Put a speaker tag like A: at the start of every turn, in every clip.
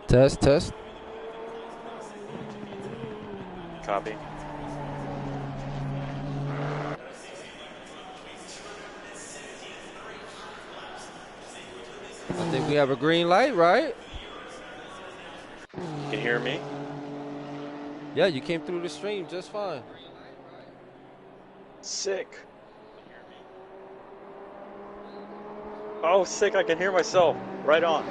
A: Test, test.
B: Copy.
A: I think we have a green light, right?
B: You can hear me?
A: Yeah, you came through the stream just fine.
B: Sick. Oh, sick, I can hear myself. Right on.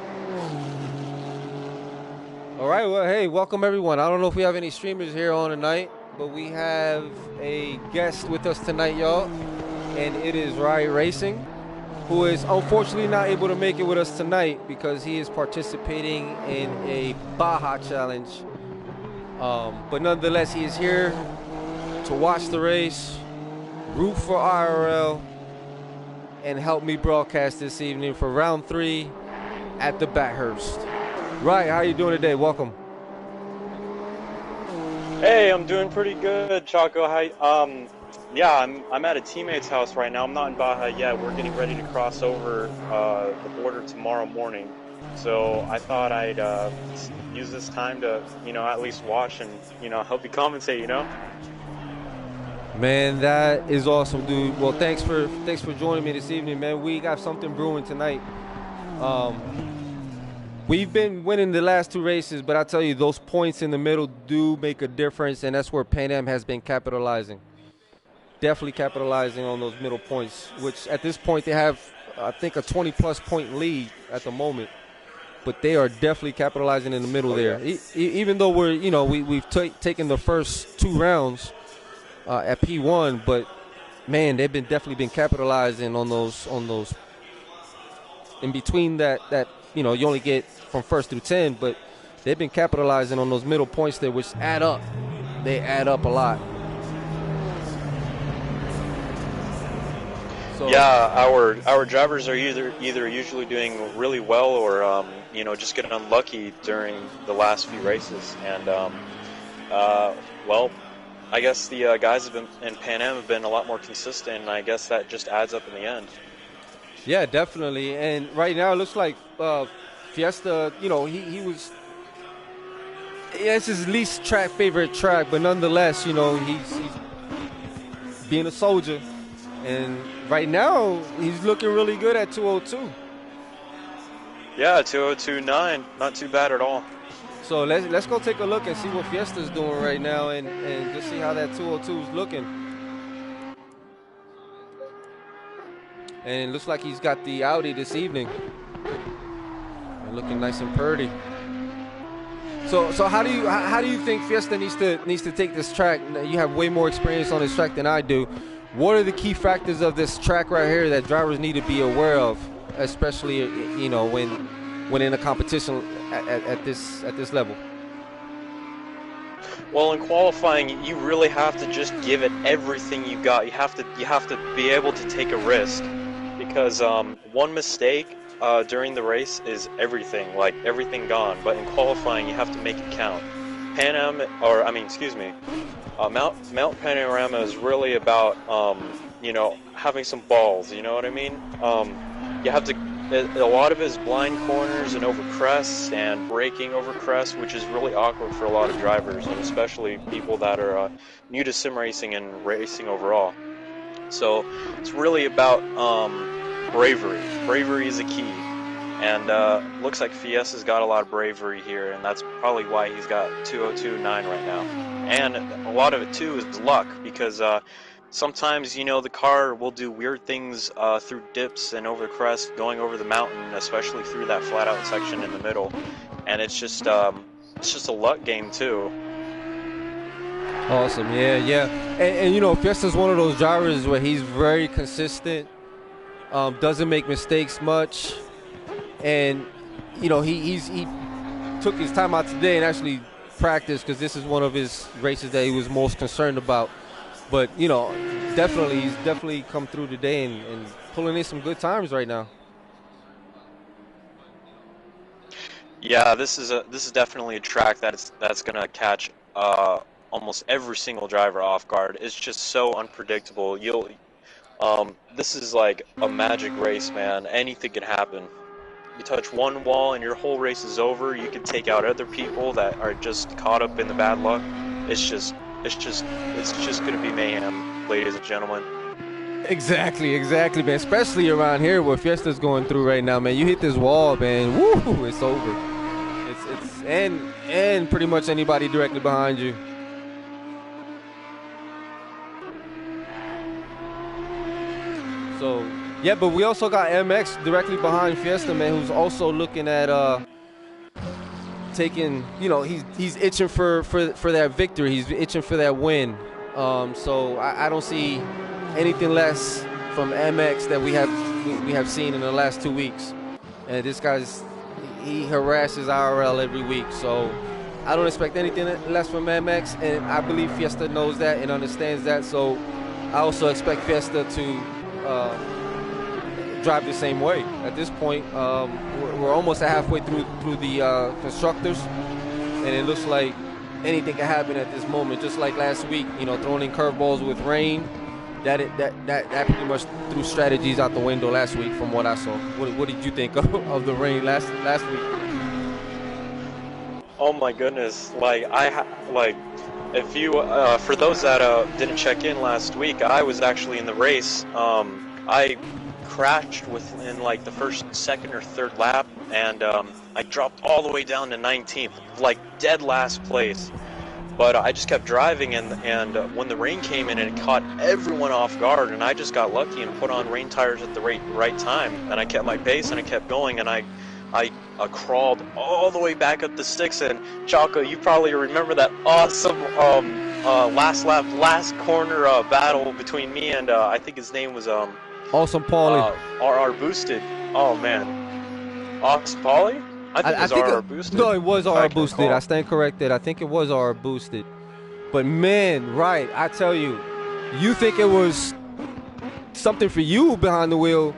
A: All right, well, hey, welcome everyone. I don't know if we have any streamers here on tonight, but we have a guest with us tonight, y'all, and it is Riot Racing, who is unfortunately not able to make it with us tonight because he is participating in a Baja challenge. But nonetheless, he is here to watch the race, root for IRL, and help me broadcast this evening for round 3 at the Bathurst. Right, how you doing today? Welcome.
B: Hey, I'm doing pretty good, Chaco. Hi. Yeah, I'm at a teammate's house right now. I'm not in Baja yet. We're getting ready to cross over the border tomorrow morning. So I thought I'd use this time to, at least watch and, help you commentate,
A: Man, that is awesome, dude. Well, thanks for joining me this evening, man. We got something brewing tonight. We've been winning the last 2 races, but I tell you, those points in the middle do make a difference, and that's where PanAm has been capitalizing. Definitely capitalizing on those middle points, which at this point they have, I think, a 20-plus point lead at the moment. But they are definitely capitalizing in the middle there.
B: Yeah.
A: Even though we've taken the first 2 rounds at P1, but man, they've definitely been capitalizing on those in between that you only get from 1st through 10, but they've been capitalizing on those middle points there, which add up. They add up a lot. So,
B: yeah, our drivers are either usually doing really well or just getting unlucky during the last few races, and well, I guess the guys in PanAm have been a lot more consistent, and I guess that just adds up in the end.
A: Yeah, definitely. And right now it looks like Fiesta, he was. Yeah, it's his least favorite track, but nonetheless, he's being a soldier. And right now, he's looking really good at 202.
B: Yeah, 202.9, not too bad at all.
A: So let's go take a look and see what Fiesta's doing right now, and just see how that 202 is looking. And it looks like he's got the Audi this evening. And looking nice and purty. So how do you think Fiesta needs to take this track? You have way more experience on this track than I do. What are the key factors of this track right here that drivers need to be aware of, especially when in a competition at this level?
B: Well, in qualifying, you really have to just give it everything you got. You have to be able to take a risk, because one mistake during the race is everything, like everything gone. But in qualifying, you have to make it count. Mount Panorama is really about having some balls. You know what I mean? You have to. A lot of it is blind corners and over crests and braking over crests, which is really awkward for a lot of drivers, and especially people that are new to sim racing and racing overall. So it's really about bravery. Bravery is a key, and looks like Fiesta's got a lot of bravery here, and that's probably why he's got 202.9 right now. And a lot of it too is luck, because sometimes, the car will do weird things through dips and over crests, going over the mountain, especially through that flat-out section in the middle. And it's just a luck game too.
A: Awesome, yeah. And Fiesta's one of those drivers where he's very consistent, doesn't make mistakes much, and he took his time out today and actually practiced, because this is one of his races that he was most concerned about. But he's definitely come through today and pulling in some good times right now.
B: Yeah, this is definitely a track that's gonna catch almost every single driver off guard. It's just so unpredictable. This is like a magic race, man. Anything can happen. you touch one wall and your whole race is over. You can take out other people that are just caught up in the bad luck. It's just gonna be mayhem, ladies and gentlemen.
A: Exactly, man. Especially around here where Fiesta's going through right now, man. You hit this wall, man. Woo, it's over. It's and pretty much anybody directly behind you. So yeah, but we also got MX directly behind Fiesta, man, who's also looking at taking, you know, he's itching for that victory. He's itching for that win. So I don't see anything less from MX that we have seen in the last 2 weeks. And this he harasses IRL every week. So I don't expect anything less from MX, and I believe Fiesta knows that and understands that. So I also expect Fiesta to drive the same way. At this point, we're almost halfway through the constructors, and it looks like anything can happen at this moment. Just like last week, you know, throwing in curveballs with rain, that pretty much threw strategies out the window last week, from what I saw. What did you think of the rain last week?
B: Oh my goodness! If you for those that didn't check in last week, I was actually in the race. I crashed within like the first, second, or third lap, and I dropped all the way down to 19th, like dead last place. But I just kept driving, and when the rain came in, it caught everyone off guard, and I just got lucky and put on rain tires at the right time, and I kept my pace and I kept going, and I crawled all the way back up the sticks. And Chaco, you probably remember that awesome last lap, last corner battle between me and I think his name was
A: Awesome Paulie.
B: RR Boosted. Oh man, Awesome Paulie. I think it was RR Boosted.
A: No, it was RR Boosted. I stand corrected. I think it was RR Boosted. But man, right, I tell you, you think it was something for you behind the wheel.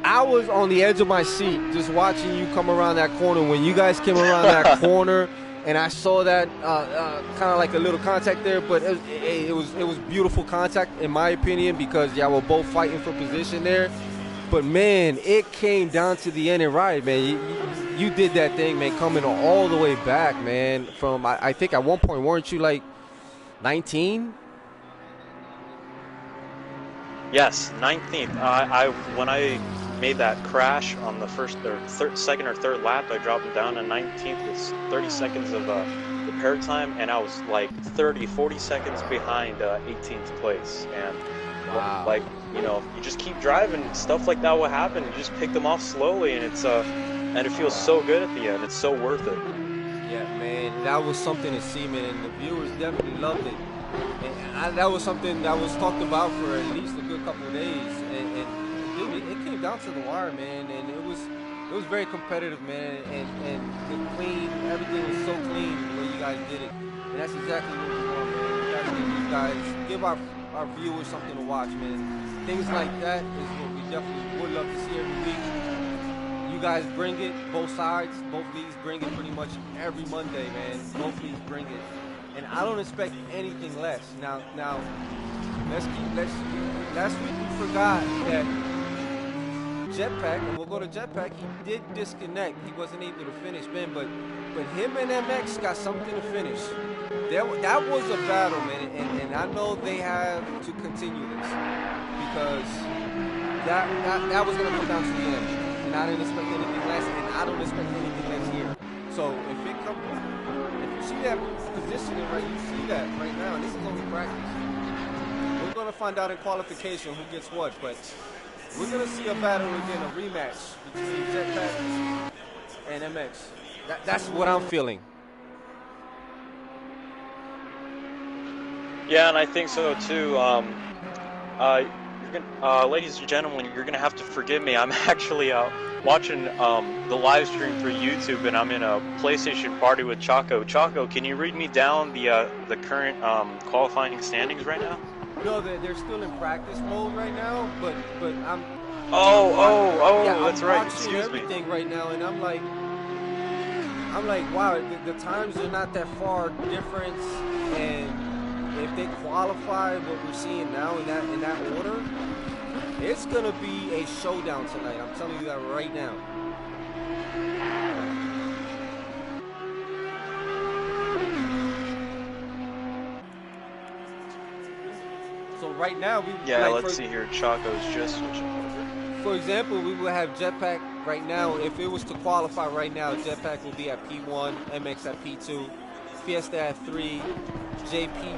A: I was on the edge of my seat just watching you come around that corner. When you guys came around that corner, and I saw that kind of like a little contact there, but it was beautiful contact in my opinion, because y'all were both fighting for position there. But man, it came down to the end, and right, man, you did that thing, man, coming all the way back, man. From I think at one point, weren't you like 19?
B: Yes, 19th. When I made that crash on the second or third lap, I dropped down to 19th with 30 seconds of repair time, and I was like 40 seconds behind 18th place. And
A: wow.
B: Like, you know, you just keep driving, stuff like that will happen. You just pick them off slowly, and it feels so good at the end. It's so worth it.
A: Yeah, man, that was something to see, man, and the viewers definitely loved it. And that was something that was talked about for at least a good couple of days, and it came down to the wire, man, and it was very competitive, man, and the clean, everything was so clean the way you guys did it, and that's exactly what we want, man. We gotta give these guys, give our viewers something to watch, man. Things like that is what we definitely would love to see every week. You guys bring it, both sides, both leagues bring it pretty much every Monday, man. Both leagues bring it. And I don't expect anything less. Now, last week we forgot that Jetpack, and we'll go to Jetpack, he did disconnect. He wasn't able to finish, man, but him and MX got something to finish. That was a battle, man, and I know they have to continue this, because that was going to come down to the end. And I didn't expect anything less, and I don't expect anything less here. So if you see that positioning right, you see that right now, and this is only practice. We're going to find out in qualification who gets what, but we're going to see a battle again, a rematch between Jetpack and MX. That's what I'm feeling.
B: Yeah, and I think so too. Ladies and gentlemen, you're gonna have to forgive me. I'm actually watching the live stream through YouTube, and I'm in a PlayStation party with Chaco. Chaco, can you read me down the current qualifying standings right now?
A: No, they're still in practice mode right now, but I'm.
B: Yeah,
A: that's
B: right.
A: Excuse me. Everything right now, and I'm like, wow, the times are not that far difference, and if they qualify what we're seeing now in that order, it's gonna be a showdown tonight. I'm telling you that right now. So right now, we
B: Yeah,
A: like
B: let's see here. Choco's just switching over.
A: for example, we will have Jetpack right now. If it was to qualify right now, Jetpack will be at P1, MX at P2, Fiesta at 3, JP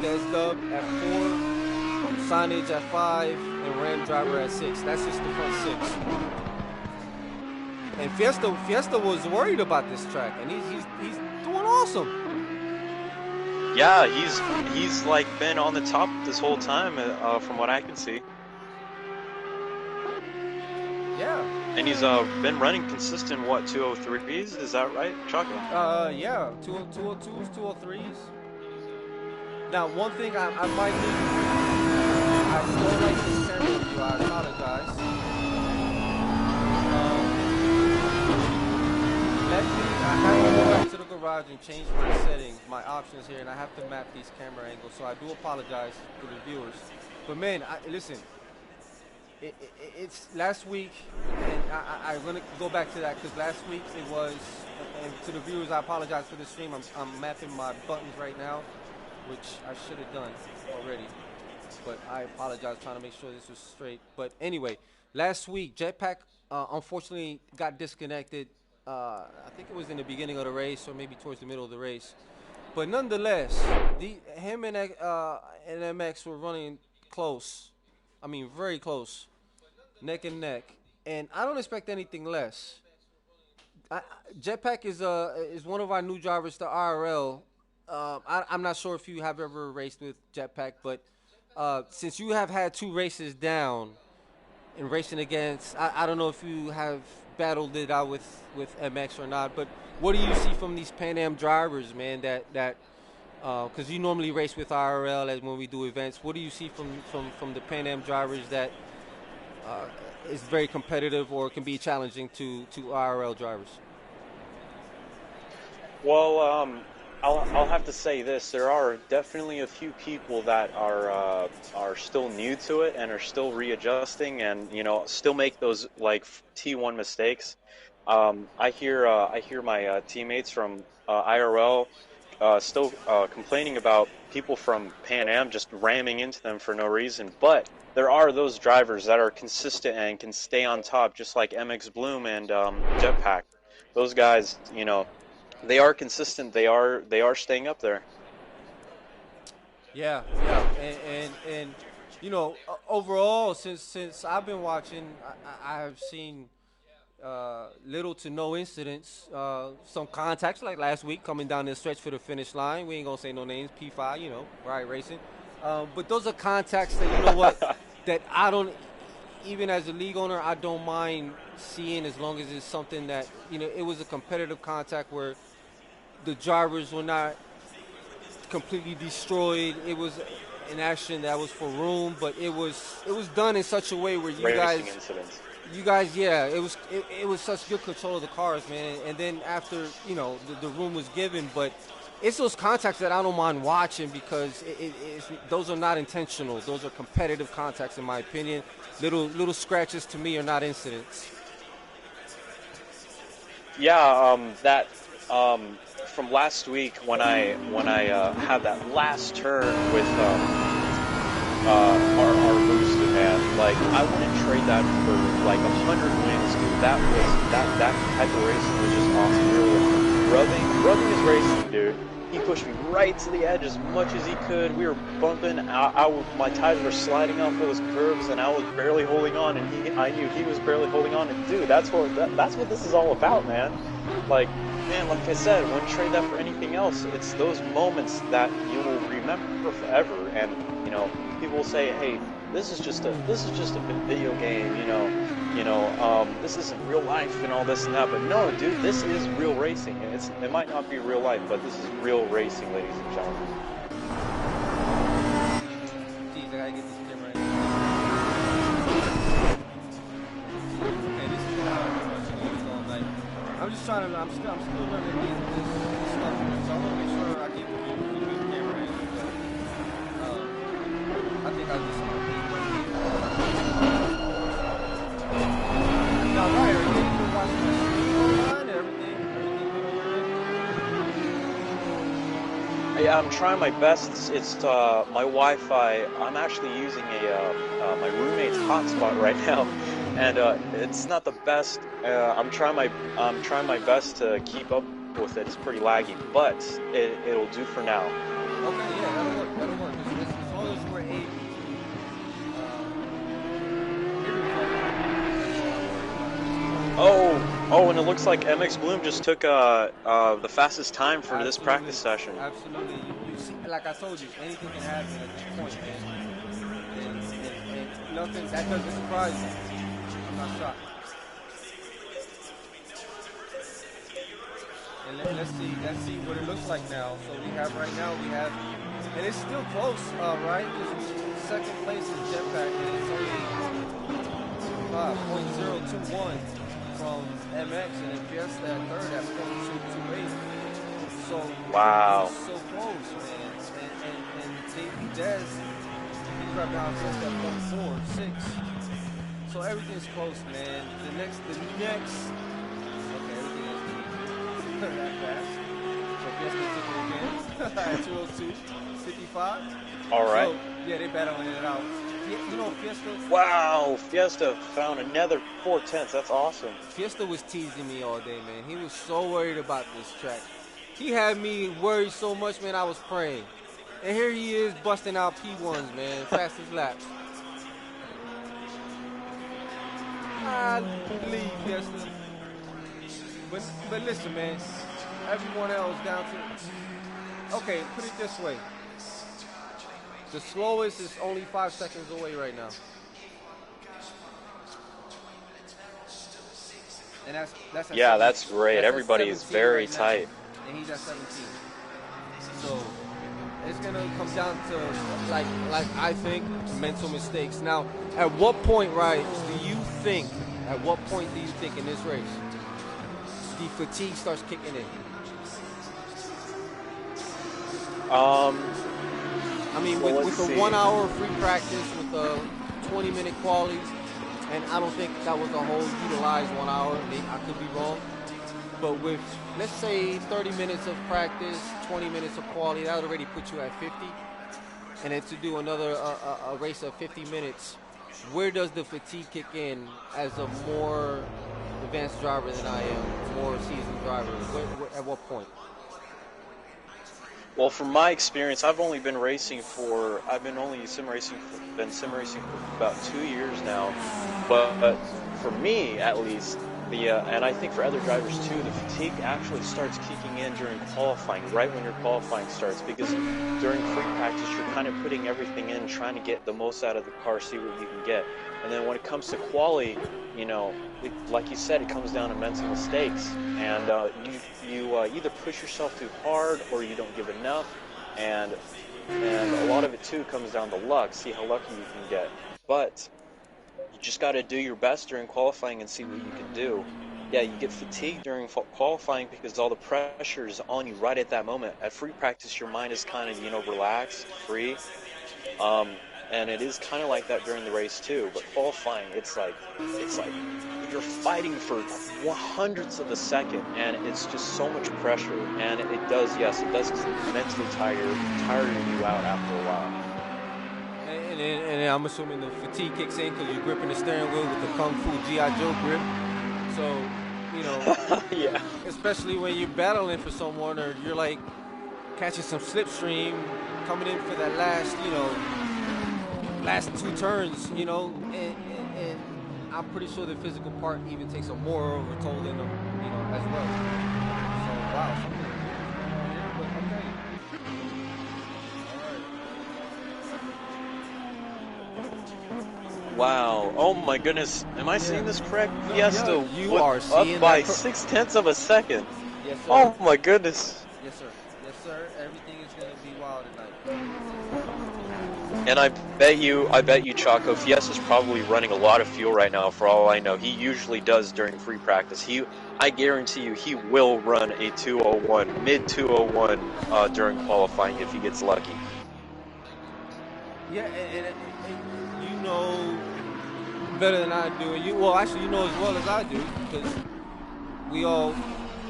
A: Desdub at 4, Signage at 5, and Ram Driver at 6. That's just the front 6. And Fiesta was worried about this track, and he's doing awesome.
B: Yeah, he's like been on the top this whole time, from what I can see.
A: Yeah.
B: And he's been running consistent, what, 203s? Is that right, Choco?
A: Yeah, 202s, 203s. Now, one thing I might need, I still like this camera review, I apologize. Let me, I have to go back to the garage and change my settings, my options here, and I have to map these camera angles, so I do apologize to the viewers. But man, listen, it's last week, and I'm going to go back to that because last week it was, and to the viewers, I apologize for the stream. I'm mapping my buttons right now, which I should have done already, but I apologize, trying to make sure this was straight. But anyway, last week, Jetpack unfortunately got disconnected. I think it was in the beginning of the race or maybe towards the middle of the race. But nonetheless, him and MX were running close. I mean, very close. Neck and neck, and I don't expect anything less. Jetpack is one of our new drivers to IRL. I'm not sure if you have ever raced with Jetpack, but since you have had 2 races down in racing against, I don't know if you have battled it out with MX or not, but what do you see from these PanAm drivers, man? That because you normally race with IRL as when we do events. What do you see from the PanAm drivers that is very competitive or can be challenging to IRL drivers?
B: Well, I'll have to say this: there are definitely a few people that are still new to it and are still readjusting, and still make those like T1 mistakes. I hear my teammates from IRL still complaining about people from PanAm just ramming into them for no reason. But there are those drivers that are consistent and can stay on top, just like MX Bloom and Jetpack. Those guys, they are consistent. They are staying up there.
A: Yeah, and overall, since I've been watching, I have seen little to no incidents. Some contacts like last week coming down the stretch for the finish line. We ain't gonna say no names. P5, Riot Racing. But those are contacts that that I don't. Even as a league owner, I don't mind seeing as long as it's something that it was a competitive contact where the drivers were not completely destroyed. It was an action that was for room, but it was done in such a way where you guys, yeah, it was such good control of the cars, man. And then after the room was given, but it's those contacts that I don't mind watching because those are not intentional. Those are competitive contacts, in my opinion. Little scratches to me are not incidents.
B: Yeah, from last week when I had that last turn with our boosted, man, like I wouldn't trade that for like 100 wins, dude. That type of racing was just awesome. Really, rubbing his racing, dude. He pushed me right to the edge as much as he could. We were bumping. My tires were sliding off those curves, and I was barely holding on. And I knew he was barely holding on. And dude, that's what this is all about, man. Like I said, wouldn't trade that for anything else. It's those moments that you will remember forever. And people will say, "Hey, this is just a video game." This isn't real life and all this and that. But no, dude, this is real racing. It might not be real life, but this is real racing, ladies and gentlemen.
A: Jeez, I gotta get this camera right. Okay, this is what I'm all night. I'm still learning this stuff, so I want to make sure I get the camera in. I think I'll just now, Ryan, are you able to watch my stream?
B: Yeah, I'm trying my best. It's my Wi-Fi. I'm actually using my roommate's hotspot right now, and it's not the best. I'm trying my best to keep up with it. It's pretty laggy, but it'll do for now.
A: Okay, yeah, that'll work. That'll work. As long as we're able to hear each other, that's all I'm worried about at this point.
B: Oh, and it looks like MX Bloom just took the fastest time for this practice session.
A: Absolutely. You see, like I told you, anything can happen at this point, man. And nothing, that doesn't surprise me. I'm not shocked. And let's see what it looks like now. So we have right now, and it's still close, right? Because second place is Jetpack, and it's only 0.021 from MX, and then Fiesta at third at 0.228. So
B: wow,
A: so close, man. And JP Dez, he's right now Fiesta at 0.46. So everything's close, man. The next. Okay, everything is that fast. So Fiesta took it again at 202, 55.
B: All right.
A: So, yeah, they battling it out. You know, Fiesta.
B: Wow, Fiesta found another 4/10. That's awesome.
A: Fiesta was teasing me all day, man. He was so worried about this track. He had me worried so much, man, I was praying. And here he is busting out P1s, man. Fastest laps. I believe Fiesta. But listen, man. Everyone else down to... Okay, put it this way. The slowest is only 5 seconds away right now. And that's
B: yeah, that's great. Everybody is very tight.
A: And he's at 17. So it's gonna come down to like I think mental mistakes. Now, at what point, right, do you think in this race the fatigue starts kicking in? I mean, with a 1 hour free practice, with a 20-minute qualies, and I don't think that was a whole utilized 1 hour. I could be wrong. But with, let's say, 30 minutes of practice, 20 minutes of quality, that would already put you at 50. And then to do another a race of 50 minutes, where does the fatigue kick in as a more advanced driver than I am, more seasoned driver? At what point?
B: Well, from my experience, I've only been sim racing for about 2 years now. But for me, at least, and I think for other drivers too, the fatigue actually starts kicking in during qualifying, right when your qualifying starts, because during free practice, you're kind of putting everything in, trying to get the most out of the car, see what you can get. And then when it comes to quali, you know, like you said, it comes down to mental mistakes, and you either push yourself too hard or you don't give enough, and a lot of it too comes down to luck. See how lucky you can get, but you just got to do your best during qualifying and see what you can do. Yeah, you get fatigued during qualifying because all the pressure is on you right at that moment. At free practice, your mind is kind of, you know, relaxed, free. And it is kind of like that during the race too. But qualifying, it's like you're fighting for hundredths of a second, and it's just so much pressure. And it does mentally tire you out after a while.
A: And I'm assuming the fatigue kicks in because you're gripping the steering wheel with the Kung Fu G.I. Joe grip. So, you know,
B: yeah.
A: Especially when you're battling for someone, or you're like catching some slipstream, coming in for that last, you know, last 2 turns, you know, and I'm pretty sure the physical part even takes a more of a toll in them, you know, as well. So, wow, something. But okay.
B: Wow! Oh my goodness! Am I seeing this correct? Fiesta,
A: you are seeing
B: up by 0.6 of a second.
A: Yes, sir.
B: Oh my goodness!
A: Yes, sir. Yes, sir. Everything is gonna be wild tonight.
B: And I bet you, Chaco, Fiesta's probably running a lot of fuel right now. For all I know, he usually does during free practice. I guarantee you, he will run a 201, mid 201 during qualifying if he gets lucky.
A: Yeah, and you know better than I do. And you actually, you know as well as I do, because we all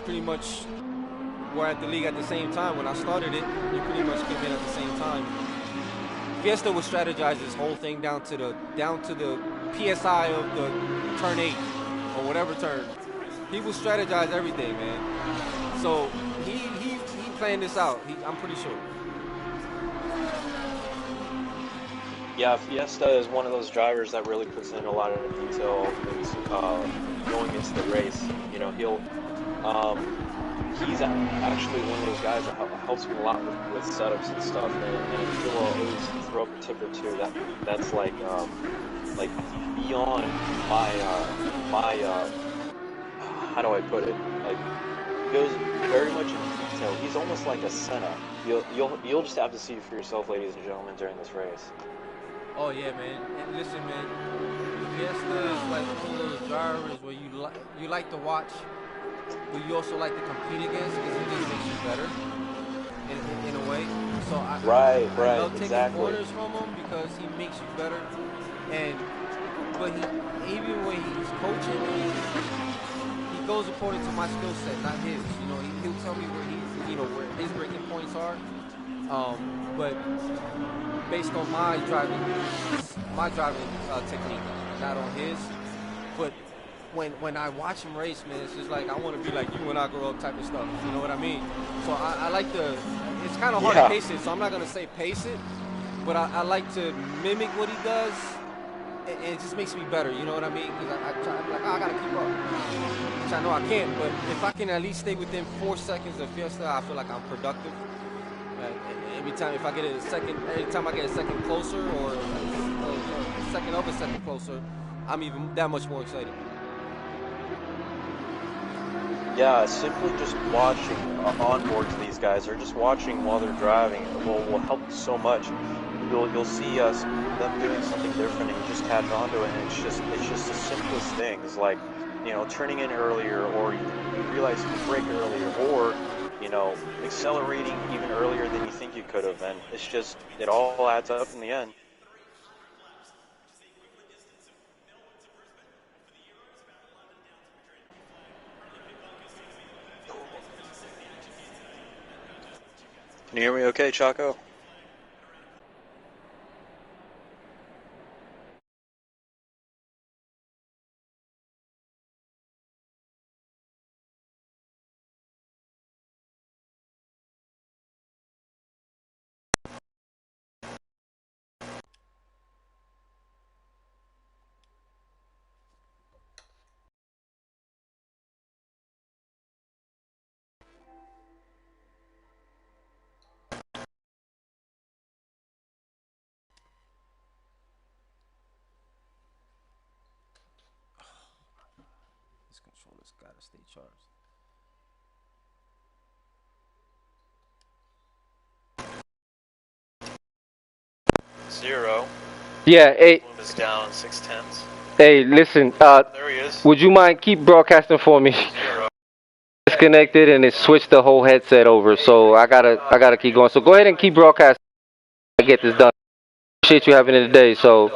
A: pretty much were at the league at the same time. When I started it, you pretty much came in at the same time. Fiesta would strategize this whole thing down to the PSI of the turn 8 or whatever turn. He would strategize everything, man. So he planned this out. I'm pretty sure.
B: Yeah, Fiesta is one of those drivers that really puts in a lot of detail going into the race. You know, he's actually one of those guys that helps me a lot with setups and stuff, and he'll always throw up a tip or two that's like beyond my how do I put it? Like, goes very much into detail. He's almost like a Senna. You'll just have to see for yourself, ladies and gentlemen, during this race.
A: Oh yeah, man. And listen, man, Fiesta is like one of those drivers where you like to watch, but you also like to compete against because it just makes you better in a way. So I love taking corners from him because he makes you better. But even when he's coaching me, he goes according to my skill set, not his. You know, he'll tell me where his breaking points are. But based on my driving technique, not on his. But when I watch him race, man, it's just like I want to be like you when I grow up, type of stuff. You know what I mean? So I like to. It's kind of hard to pace it, so I'm not gonna say pace it, but I like to mimic what he does, and it just makes me better. You know what I mean? Because I try to be like, I gotta keep up, which I know I can't. But if I can at least stay within 4 seconds of Fiesta, I feel like I'm productive. Every time I get a second closer or a second closer, I'm even that much more excited.
B: Yeah, simply just watching onboard to these guys, or just watching while they're driving, will help so much. You'll see them doing something different, and you just catch on to it, and it's just the simplest things, like, you know, turning in earlier, or you realize you can brake earlier, or, you know, accelerating even earlier than you think you could have, and it's just, it all adds up in the end. Can you hear me okay, Chaco?
A: This controller's gotta stay charged.
B: Zero.
A: Yeah, hey.
B: Is down 6/10.
A: Hey, listen.
B: There he is.
A: Would you mind keep broadcasting for me?
B: Zero.
A: Disconnected and it switched the whole headset over, so I gotta keep going. So go ahead and keep broadcasting. I get this done. Appreciate you having it today. So,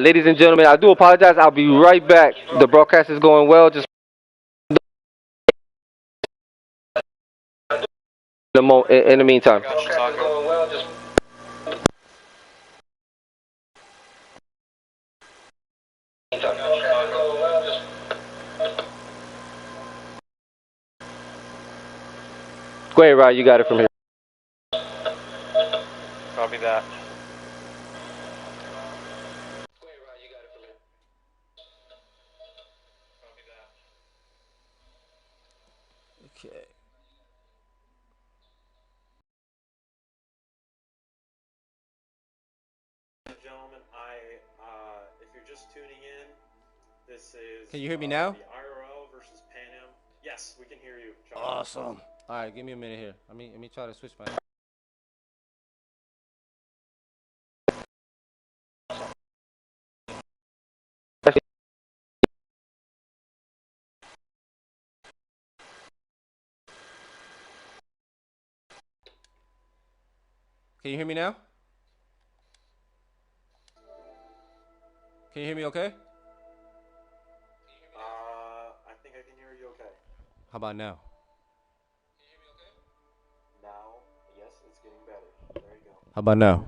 A: ladies and gentlemen, I do apologize. I'll be right back. The broadcast is going well. Just in the meantime. Go ahead, Rod. You got it from here.
B: Copy that.
A: Okay.
B: Gentlemen, if you're just tuning in, this is.
A: Can you hear me now?
B: The IRL versus PanAm. Yes, we can hear you.
A: Awesome. All right, give me a minute here. Let me try to switch my. Can you hear me now? Can you hear me okay?
B: I think I can hear you okay.
A: How about now?
B: Can you hear me okay?
A: How about now?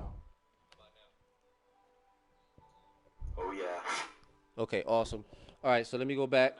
B: Oh yeah.
A: Okay, awesome. All right, so let me go back.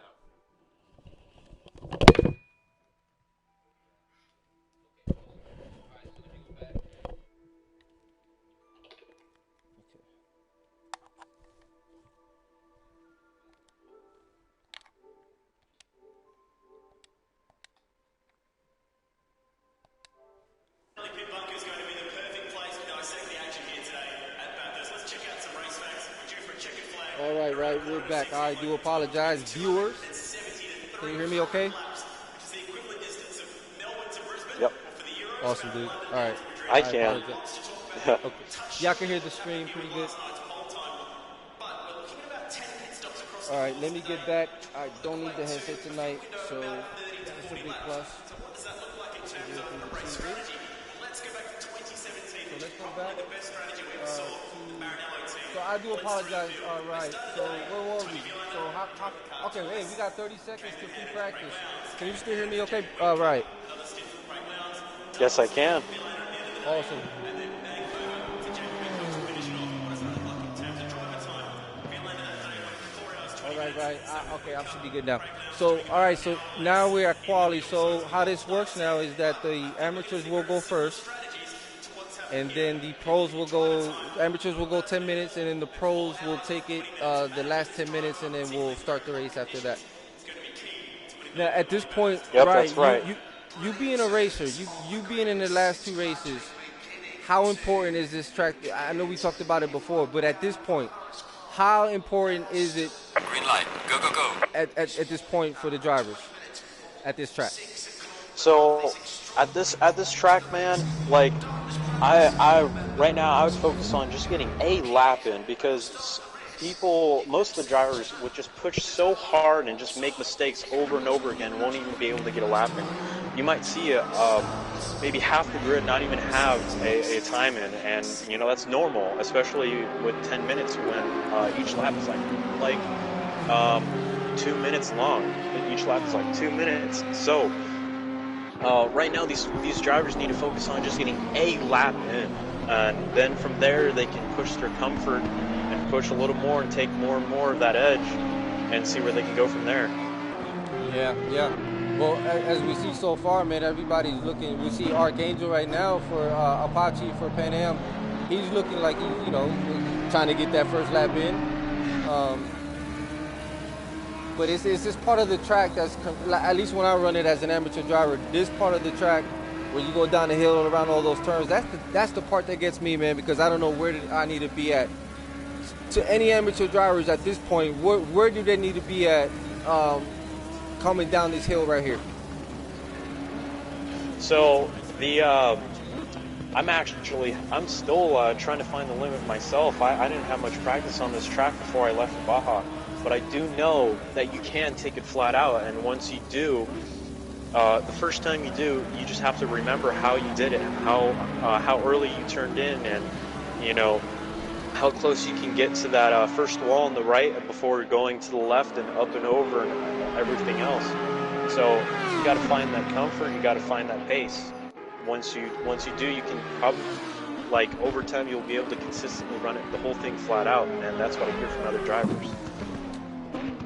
C: Pit Bunker is going to be the perfect place to dissect the action here today at Bathurst. Let's check out some race facts. We're due for a checkered flag.
A: All right, we're back. I do apologize, viewers. Can you hear me okay?
B: Yep.
A: Awesome, dude. All right.
B: I can.
A: Okay. Y'all can hear the stream pretty good. All right, let me get back. I don't need the headset tonight, so that's a big plus. So let's go back. So I do apologize. All right. So where were we? So okay, hey, we got 30 seconds to free practice. Can you still hear me okay? All right.
B: Yes, I can.
A: Awesome. Right. Okay, I should be good now. So, all right, so now we're at quali. So how this works now is that the amateurs will go first, and then the pros will go, amateurs will go 10 minutes, and then the pros will take it the last 10 minutes, and then we'll start the race after that. Now, at this point,
B: yep,
A: right,
B: that's right.
A: You being a racer, you being in the last two races, how important is this track? I know we talked about it before, but at this point, how important is it?
C: Green light. Go, go, go.
A: At this point for the drivers, at this track.
B: So at this track, man, like I right now I was focused on just getting a lap in, because most of the drivers would just push so hard and just make mistakes over and over again, won't even be able to get a lap in. You might see maybe half the grid not even have a time in, and you know that's normal, especially with 10 minutes when each lap is like 2 minutes long. Each lap is like 2 minutes. So right now these drivers need to focus on just getting a lap in, and then from there they can push their comfort and push a little more and take more and more of that edge and see where they can go from there.
A: Yeah. Well, as we see so far, man, everybody's looking. We see Archangel right now for Apache for PanAm. He's looking like he's, trying to get that first lap in. But it's just part of the track that's, at least when I run it as an amateur driver, this part of the track where you go down the hill around all those turns, that's the part that gets me, man, because I don't know where I need to be at. To any amateur drivers at this point, where do they need to be at coming down this hill right here?
B: So I'm still trying to find the limit myself. I didn't have much practice on this track before I left for Baja, but I do know that you can take it flat out, and once you do, the first time you do, you just have to remember how you did it, how early you turned in, and how close you can get to that first wall on the right before going to the left and up and over and everything else. So you got to find that comfort, you got to find that pace. Once you do, you can probably, like, over time you'll be able to consistently run it, the whole thing flat out, and that's what I hear from other drivers.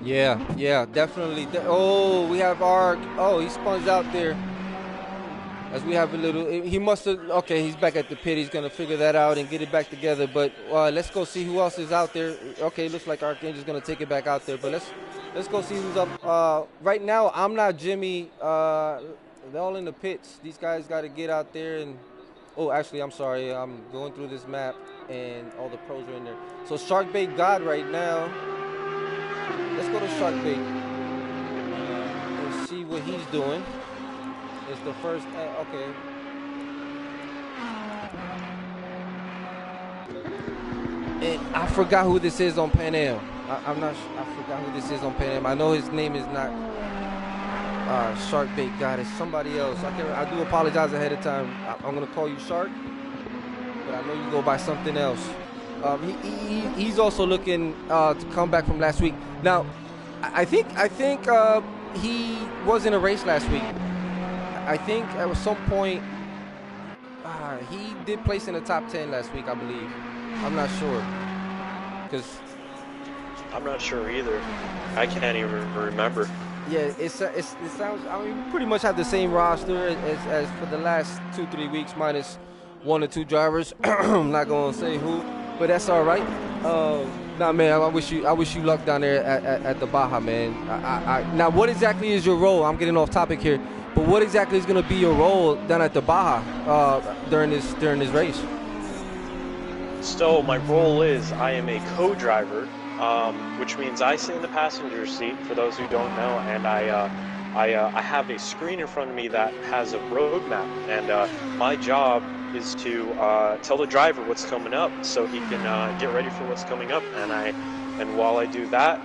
A: Yeah, definitely. We have Ark. Oh, he spawns out there. As we have a little, he must have, okay, he's back at the pit. He's going to figure that out and get it back together. But let's go see who else is out there. Okay, looks like Archangel's going to take it back out there. But let's go see who's up. Right now, I'm not Jimmy. They're all in the pits. These guys got to get out there and, actually, I'm sorry. I'm going through this map, and all the pros are in there. So Sharkbait God right now. Let's go to Sharkbait and see what he's doing. It's the first, okay. And I forgot who this is on PanAm. I forgot who this is on PanAm. I know his name is not Sharkbait God. It's somebody else. I do apologize ahead of time. I'm going to call you Shark, but I know you go by something else. He's also looking to come back from last week. Now, I think he was in a race last week. I think at some point, he did place in the top 10 last week, I believe. I'm not sure, because
B: I'm not sure either. I can't even remember.
A: yeah, it sounds. I mean, we pretty much have the same roster as for the last 2-3 weeks, minus 1 or 2 drivers. I'm not gonna say who, but that's all right. Nah, man, I wish you luck down there at the Baja, man. Now, what exactly is your role? I'm getting off topic here, but what exactly is gonna be your role down at the Baja during this race?
B: So my role is I am a co-driver, which means I sit in the passenger seat, for those who don't know, and I have a screen in front of me that has a road map, and my job is to tell the driver what's coming up so he can get ready for what's coming up, and while I do that,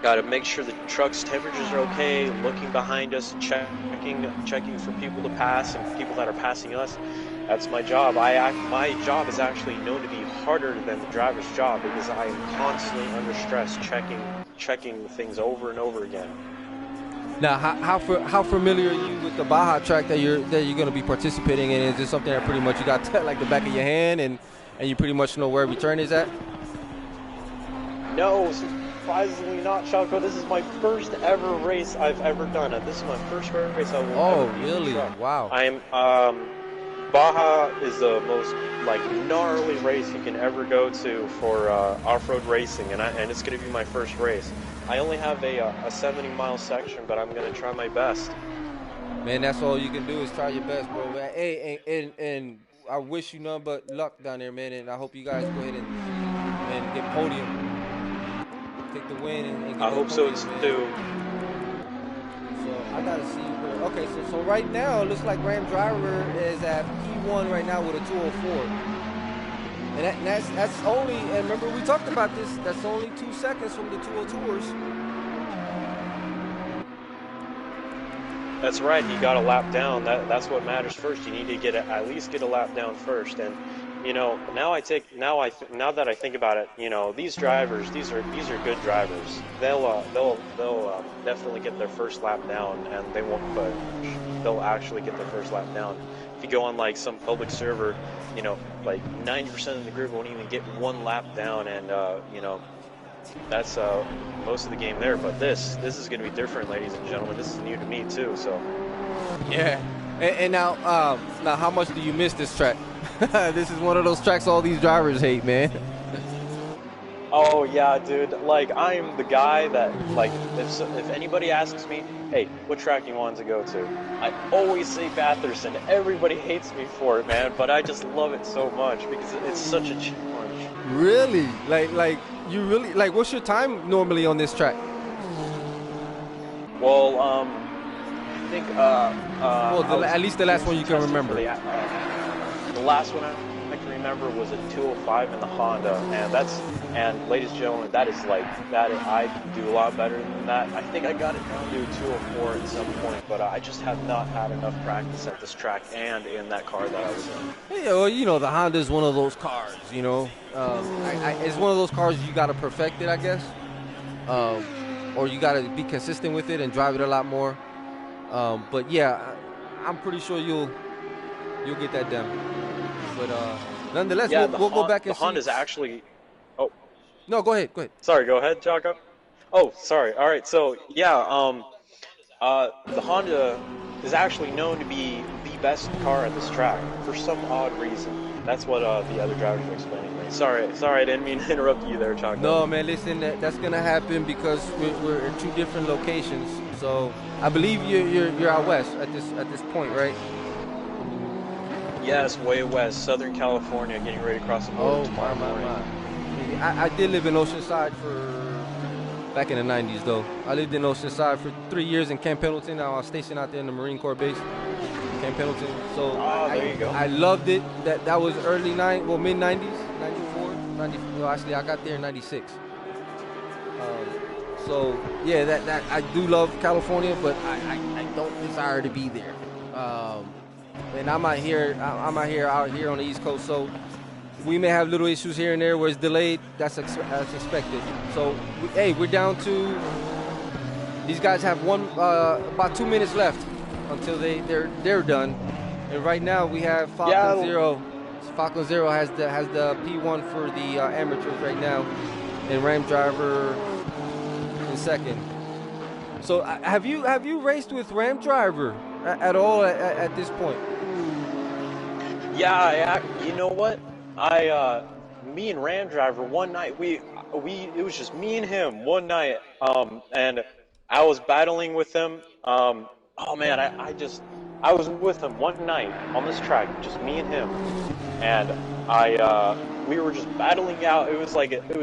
B: got to make sure the truck's temperatures are okay, looking behind us, checking for people to pass and people that are passing us. That's my job. My job is actually known to be harder than the driver's job because I am constantly under stress, checking things over and over again.
A: Now, how familiar are you with the Baja track that you're going to be participating in? Is this something that pretty much you got like the back of your hand, and you pretty much know where every turn is at?
B: No, surprisingly not, Choco. This is my first ever race I've ever done. This is my first race I will ever be in the truck.
A: Wow.
B: I am. Baja is the most like gnarly race you can ever go to for off-road racing, and it's going to be my first race. I only have a 70-mile section, but I'm going to try my best.
A: Man, that's all you can do is try your best, bro. Hey, and I wish you nothing but luck down there, man. And I hope you guys go ahead and get podium, take the win, and get
B: I hope so
A: podium,
B: too.
A: So I gotta see. Okay, so right now it looks like Ram Driver is at P1 right now with a 204, and that's only. And remember we talked about this. That's only 2 seconds from the 202ers.
B: That's right. He got a lap down. That's what matters first. You need to at least get a lap down first. And you know, now that I think about it, you know, these drivers, these are good drivers. They'll definitely get their first lap down, and they won't push. They'll actually get their first lap down. If you go on like some public server, you know, like 90% of the group won't even get 1 lap down, and you know, that's most of the game there. But this is going to be different, ladies and gentlemen. This is new to me too. So
A: yeah. And now how much do you miss this track? This is one of those tracks all these drivers hate, man.
B: Oh yeah, dude. Like, I am the guy that, like, if anybody asks me, hey, what track do you want to go to? I always say Bathurst, and everybody hates me for it, man. But I just love it so much because it's such a challenge.
A: Really? Like you really like? What's your time normally on this track?
B: Well, I think
A: at least the last one you can remember.
B: The last one I can remember was a 205 in the Honda, and ladies and gentlemen, that is I can do a lot better than that. I think I got it down to a 204 at some point, but I just have not had enough practice at this track and in that car that I was in.
A: Yeah, well, you know, the Honda is one of those cars, you know. It's one of those cars you got to perfect it, I guess. Or you got to be consistent with it and drive it a lot more. But yeah, I'm pretty sure you'll get that done. But nonetheless,
B: yeah,
A: we'll go back and
B: see.
A: The
B: Honda's actually. Oh.
A: No, go ahead.
B: Sorry, go ahead, Jocko. Oh, sorry. All right, so yeah, the Honda is actually known to be the best car at this track for some odd reason. That's what the other drivers were explaining to me. Sorry, I didn't mean to interrupt you there, Jocko.
A: No, man, listen, that's gonna happen because we're in 2 different locations. So I believe you're out west at this point, right?
B: Yes, way west, Southern California, getting ready to cross the border tomorrow morning.
A: I did live in Oceanside back in the 90s, though. I lived in Oceanside for 3 years in Camp Pendleton. I was stationed out there in the Marine Corps base, Camp Pendleton. So
B: there you go.
A: I loved it. That was mid 90s, 94, 90. Well, actually, I got there in 96. So yeah, that I do love California, but I don't desire to be there. And I'm out here on the East Coast, so we may have little issues here and there where it's delayed. That's expected. So, we're down to. These guys have about 2 minutes left until they're done. And right now we have Falcon
B: Yeah.
A: Zero. Falcon Zero has the P1 for the amateurs right now, and Ram Driver in second. So have you raced with Ram Driver at all at this point?
B: Yeah, you know what? Me and Ram Driver one night, it was just me and him one night, and I was battling with him. Oh man, I was with him one night on this track, just me and him, and we were just battling out. It was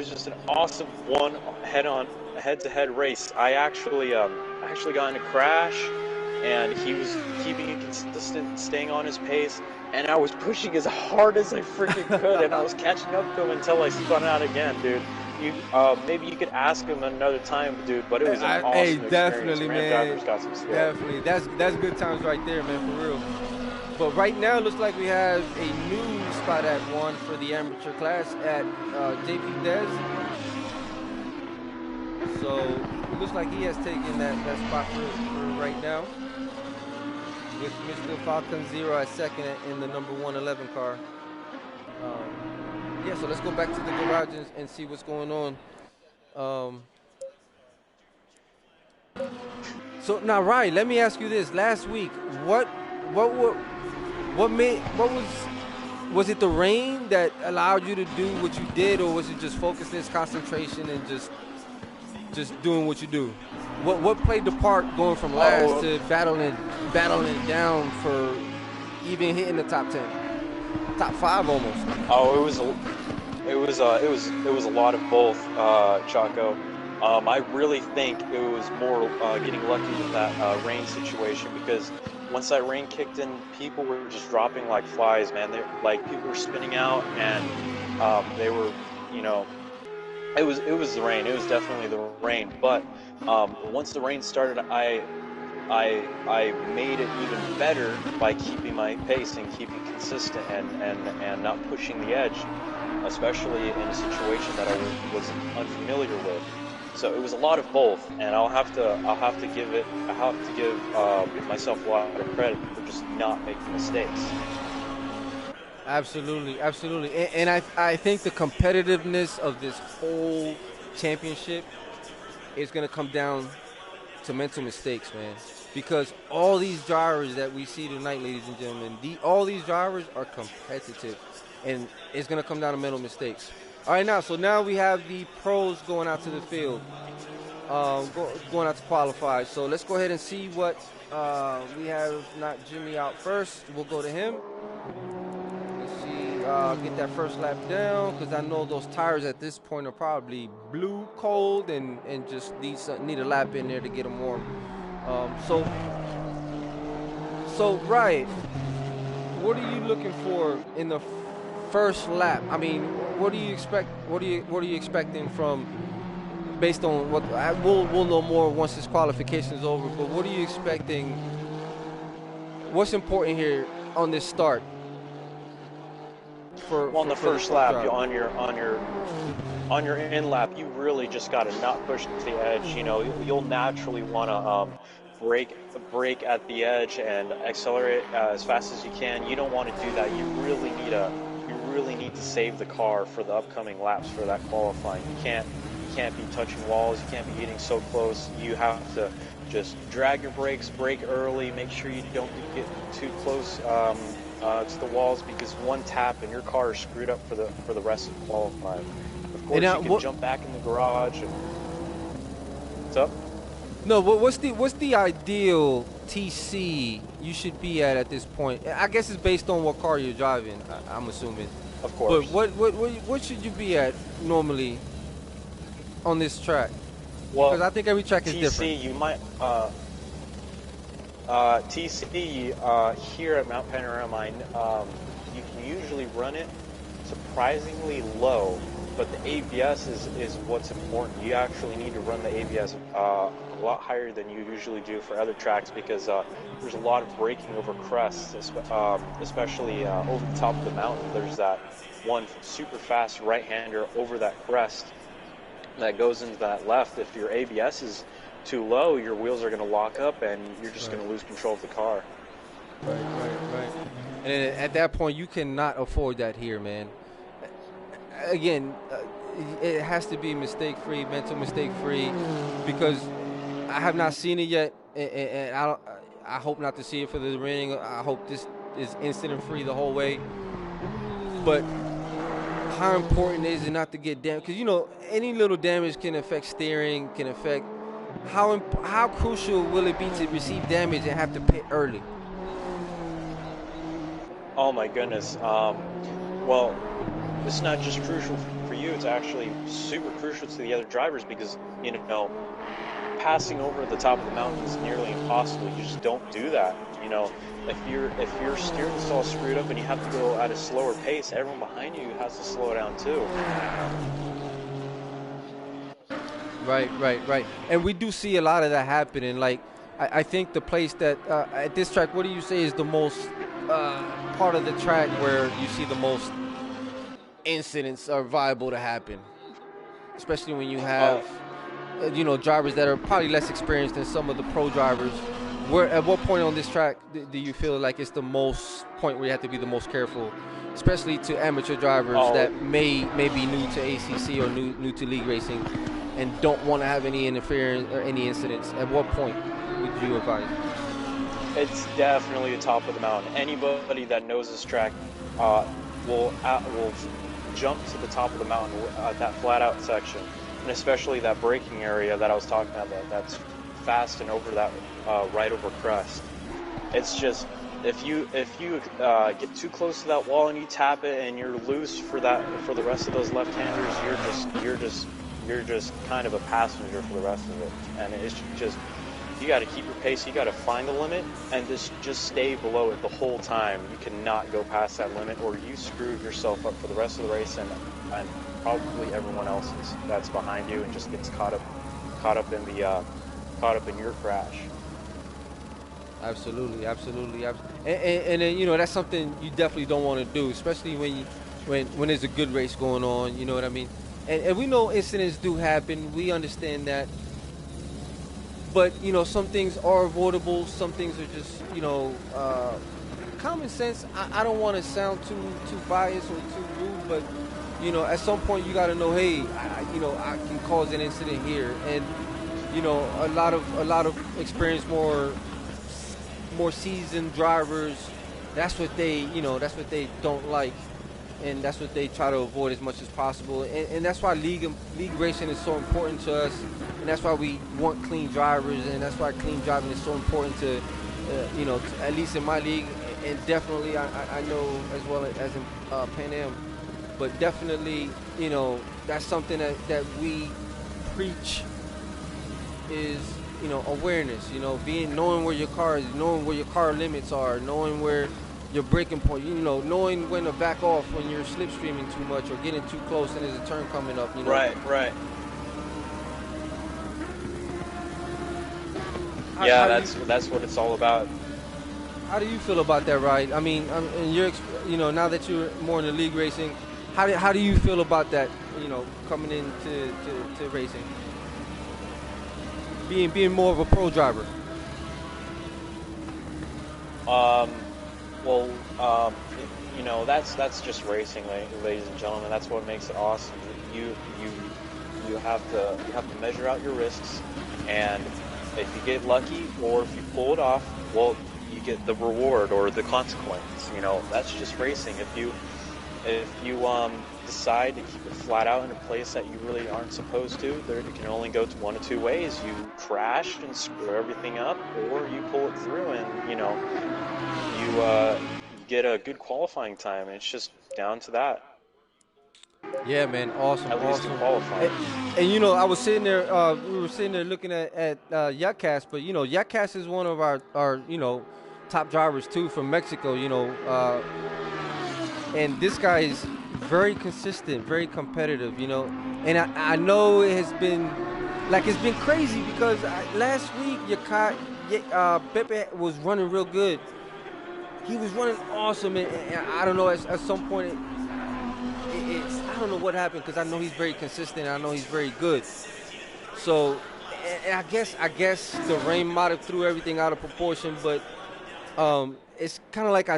B: just an awesome head-to-head race. I actually got in a crash, and he was keeping it consistent, staying on his pace, and I was pushing as hard as I freaking could, and I was catching up to him until I spun out again, dude. Maybe you could ask him another time, dude, but it was an awesome experience.
A: Definitely,
B: Ram
A: man.
B: Driver's got some skill.
A: Definitely, that's good times right there, man, for real. But right now, it looks like we have a new spot at 1 for the amateur class at JP Dez. So it looks like he has taken that spot for right now, with Mr. Falcon Zero at second in the number 111 car. Yeah, so let's go back to the garage and see what's going on. So now, Ryan, let me ask you this: last week, was it the rain that allowed you to do what you did, or was it just focusness, concentration, and just doing what you do? What played the part going from last to battling down for even hitting the top 10, top 5 almost?
B: Oh, it was a lot of both, Chaco. I really think it was more getting lucky with that rain situation, because once that rain kicked in, people were just dropping like flies, man. People were spinning out, and they were, it was the rain. It was definitely the rain. But once the rain started, I made it even better by keeping my pace and keeping consistent and not pushing the edge, especially in a situation that I was unfamiliar with. So it was a lot of both, and I'll have to give myself a lot of credit for just not making mistakes.
A: Absolutely. And I think the competitiveness of this whole championship is going to come down to mental mistakes, man. Because all these drivers that we see tonight, ladies and gentlemen, all these drivers are competitive, and it's going to come down to mental mistakes. All right, now we have the pros going out to the field, going out to qualify. So let's go ahead and see what we have. Not Jimmy out first. We'll go to him. Let's see, get that first lap down, because I know those tires at this point are probably blue cold and just need a lap in there to get them warm. So right, what are you looking for in the first lap? I mean, what do you expect? What are you expecting from, based on what we'll know more once this qualification is over? But what are you expecting? What's important here on this start?
B: On the first lap, on your in lap, you really just got to not push to the edge. You'll naturally want to brake at the edge and accelerate as fast as you can. You don't want to do that. You really need to save the car for the upcoming laps for that qualifying. You can't be touching walls. You can't be getting so close. You have to just drag your brakes, brake early, make sure you don't get too close to the walls, because one tap and your car is screwed up for the rest of the qualifying. Of course, you can jump back in the garage. What's up?
A: No, what's the ideal TC you should be at this point? I guess it's based on what car you're driving, I'm assuming.
B: Of course.
A: But what should you be at normally on this track?
B: Well,
A: because I think every track is different.
B: TC, you might TC here at Mount PanAm, you can usually run it surprisingly low, but the ABS is what's important. You actually need to run the ABS a lot higher than you usually do for other tracks, because there's a lot of braking over crests, especially over the top of the mountain. There's that one super fast right-hander over that crest that goes into that left. If your ABS is too low, your wheels are going to lock up and you're just going to lose control of the car.
A: Right. And at that point, you cannot afford that here, man. Again, it has to be mistake-free, mental mistake-free, because I have not seen it yet, and I hope not to see it for the ring. I hope this is incident-free the whole way. But how important is it not to get damaged? Because, you know, any little damage can affect steering, can affect how crucial will it be to receive damage and have to pit early?
B: Oh my goodness. Well, it's not just crucial for you, it's actually super crucial to the other drivers because, you know, passing over the top of the mountain is nearly impossible. You just don't do that. You know, if your steering is all screwed up and you have to go at a slower pace, everyone behind you has to slow down too.
A: Right. And we do see a lot of that happening. Like, I think the place that, at this track, what do you say is the most part of the track where you see the most incidents are viable to happen? Especially when you have, you know, drivers that are probably less experienced than some of the pro drivers. At what point on this track do you feel like it's the most point where you have to be the most careful, especially to amateur drivers that may be new to ACC or new to league racing and don't want to have any interference or any incidents? At what point would you advise?
B: It's definitely the top of the mountain. Anybody that knows this track will jump to the top of the mountain at that flat out section, and especially that braking area that I was talking about. That's fast and over that right over crest. It's just if you get too close to that wall and you tap it and you're loose for the rest of those left-handers, you're just kind of a passenger for the rest of it. And it's just, you got to keep your pace. You got to find the limit and just stay below it the whole time. You cannot go past that limit, or you screw yourself up for the rest of the race and probably everyone else's that's behind you, and just gets caught up in your crash.
A: Absolutely. And then, you know, that's something you definitely don't want to do, especially when there's a good race going on. You know what I mean? And we know incidents do happen. We understand that. But, you know, some things are avoidable. Some things are just, you know, common sense. I don't want to sound too biased or too rude, but, you know, at some point you got to know, hey, I can cause an incident here. And, you know, a lot of experienced, more seasoned drivers, that's what they don't like. And that's what they try to avoid as much as possible. And that's why league racing is so important to us. And that's why we want clean drivers. And that's why clean driving is so important to, at least in my league. And definitely, I know as well as in PanAm. But definitely, you know, that's something that we preach is, you know, awareness. You know, knowing where your car is, knowing where your car limits are, knowing where your braking point, you know, knowing when to back off when you're slipstreaming too much or getting too close and there's a turn coming up, you know.
B: Right. That's what it's all about.
A: How do you feel about that, Ryan? I mean, and now that you're more in the league racing, how do you feel about that, you know, coming into to racing? Being more of a pro driver.
B: Well, you know, that's just racing, ladies and gentlemen. That's what makes it awesome. You have to measure out your risks, and if you get lucky or if you pull it off, well, you get the reward or the consequence. You know, that's just racing. If you decide to keep it flat out in a place that you really aren't supposed to, it can only go to one of two ways. You crash and screw everything up, or you pull it through and, you know, you get a good qualifying time. And it's just down to that.
A: Yeah, man, awesome.
B: At least in qualifying.
A: And you know, I was sitting there. We were sitting there looking at Yatcast, but you know, Yatcast is one of our you know, top drivers too from Mexico. You know, and this guy is very consistent, very competitive. You know, and I know it has been it's been crazy because last week Pepe was running real good. He was running awesome, and I don't know. At some point, I don't know what happened because I know he's very consistent. And I know he's very good. So, and I guess the rain might have threw everything out of proportion, but it's kind of like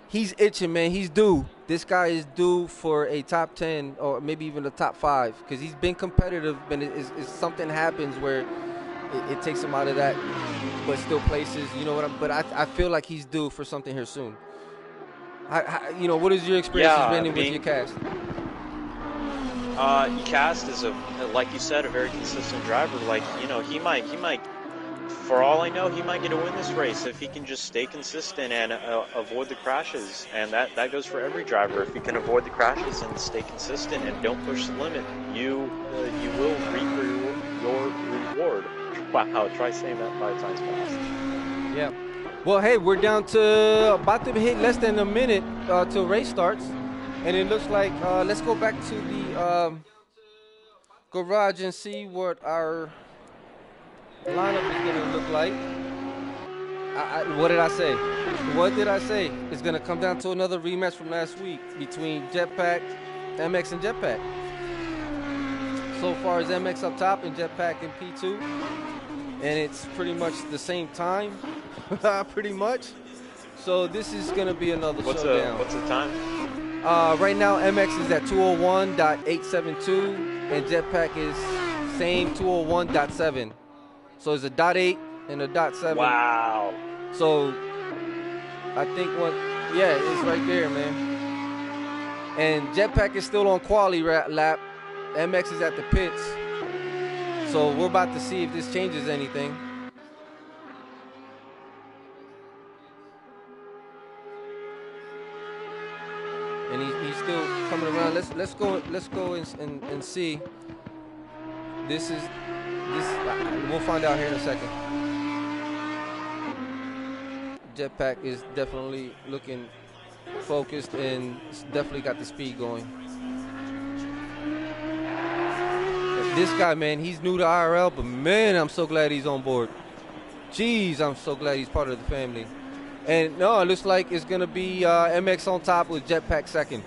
A: he's itching, man. He's due. This guy is due for a top 10 or maybe even a top 5 because he's been competitive, but something happens where it takes him out of that, but still places. You know what I'm? But I feel like he's due for something here soon. What is your experiences
B: Yeah,
A: been with your cast?
B: Cast is like you said, a very consistent driver. Like, he might, for all I know, he might get to win this race if he can just stay consistent and avoid the crashes. And that goes for every driver. If you can avoid the crashes and stay consistent and don't push the limit, you will reap your reward. Wow, try saying that 5 times fast.
A: Yeah. Well, hey, we're down to about to hit less than a minute till race starts. And it looks like, let's go back to the garage and see what our lineup is going to look like. What did I say? What did I say? It's going to come down to another rematch from last week between Jetpack, MX, and Jetpack. So far as MX up top and Jetpack in P2. And it's pretty much the same time, pretty much. So this is going to be another showdown.
B: What's the time?
A: Right now, MX is at 201.872, and Jetpack is same 201.7. So it's a .8 and a .7.
B: Wow.
A: So I think it's right there, man. And Jetpack is still on quali lap. MX is at the pits. So we're about to see if this changes anything. And he's still coming around. Let's go and see. This. We'll find out here in a second. Jetpack is definitely looking focused and definitely got the speed going. This guy, man, he's new to IRL, but man, I'm so glad he's on board. Jeez, I'm so glad he's part of the family. And no, it looks like it's going to be MX on top with Jetpack second.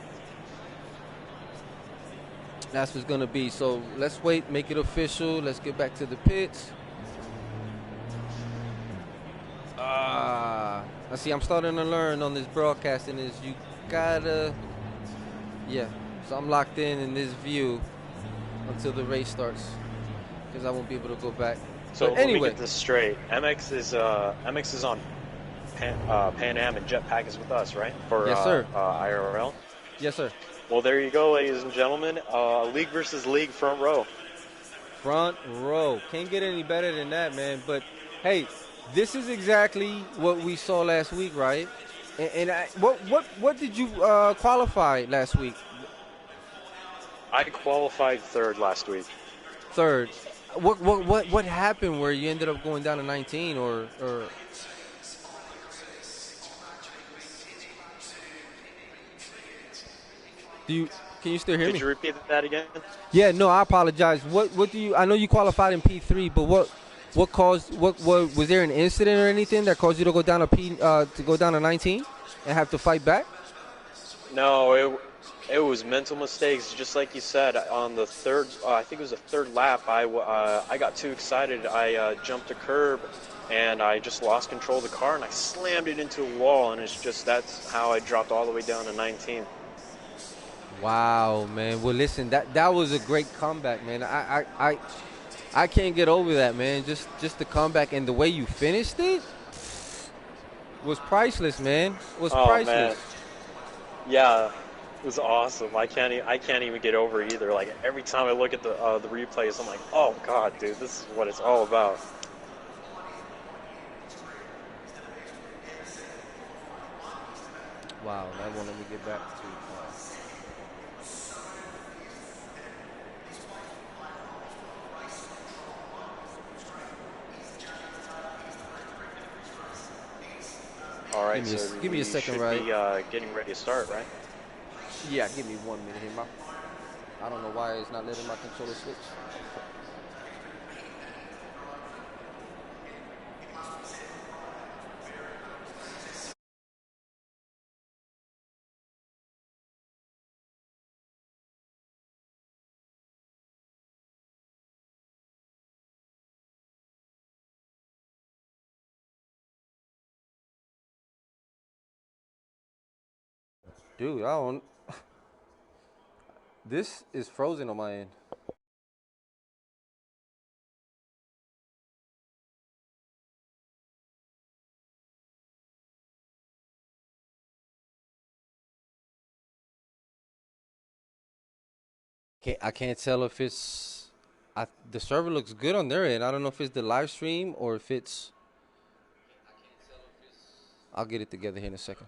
A: That's what's going to be. So let's wait, make it official. Let's get back to the pits. I see I'm starting to learn on this broadcasting is you gotta, so I'm locked in this view until the race starts because I won't be able to go back.
B: So
A: but anyway,
B: let me get this straight. MX is on PanAm and Jetpack is with us, right? For
A: yes, sir.
B: IRL.
A: Yes, sir.
B: Well, there you go, ladies and gentlemen. League versus league, front row.
A: Front row. Can't get any better than that, man. But hey, this is exactly what we saw last week, right? And what did you qualify last week?
B: I qualified third last week.
A: Third. What happened where you ended up going down to 19 or can you still hear me?
B: Could you repeat that again?
A: Yeah, no, I apologize. What do you? I know you qualified in P3, but what caused? What was there an incident or anything that caused you to go down to 19 and have to fight back?
B: No, it was mental mistakes, just like you said. On the third, I think it was the third lap, I got too excited. I jumped a curb, and I just lost control of the car, and I slammed it into a wall, and that's how I dropped all the way down to 19.
A: Wow, man. Well, listen, that was a great comeback, man. I can't get over that, man. Just the comeback and the way you finished it was priceless, man. Was priceless.
B: Man. Yeah, it was awesome. I can't even get over it either. Like every time I look at the replays, I'm like, oh god, dude, this is what it's all about.
A: Wow, that won't let me get back to.
B: All right,
A: give me a second,
B: right?
A: right?
B: Be getting ready to start, right?
A: Yeah, give me 1 minute here. I don't know why it's not letting my controller switch. Dude, I don't. This is frozen on my end. I can't tell if it's. The server looks good on their end. I don't know if it's the live stream or if it's. I'll get it together here in a second.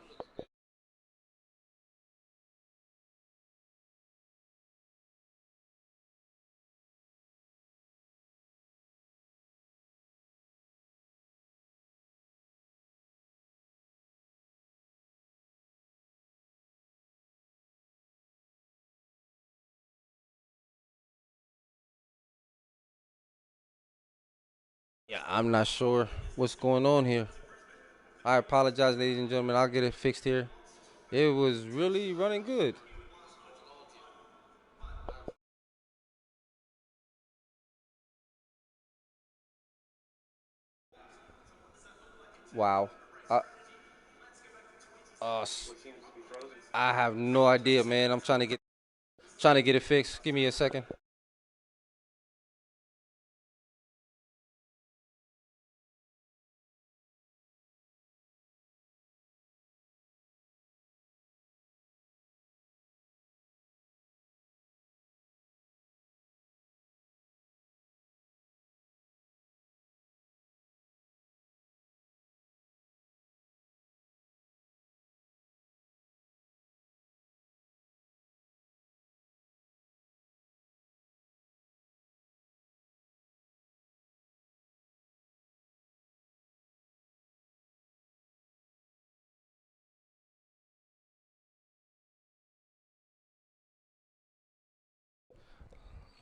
A: Yeah, I'm not sure what's going on here. I apologize, ladies and gentlemen. I'll get it fixed here. It was really running good. Wow. Uh, I have no idea, man. I'm trying to get it fixed. Give me a second.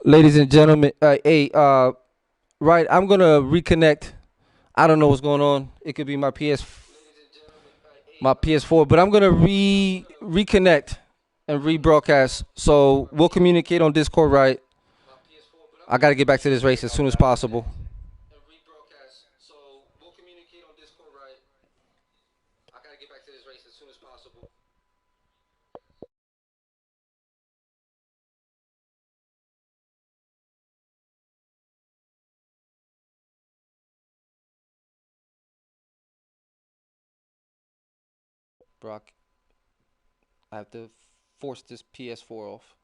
A: Ladies and gentlemen, right, I'm gonna reconnect. I don't know what's going on. It could be my PS4, but I'm gonna reconnect and rebroadcast. So we'll communicate on Discord, right? I gotta get back to this race as soon as possible. Brock, I have to force this PS4 off.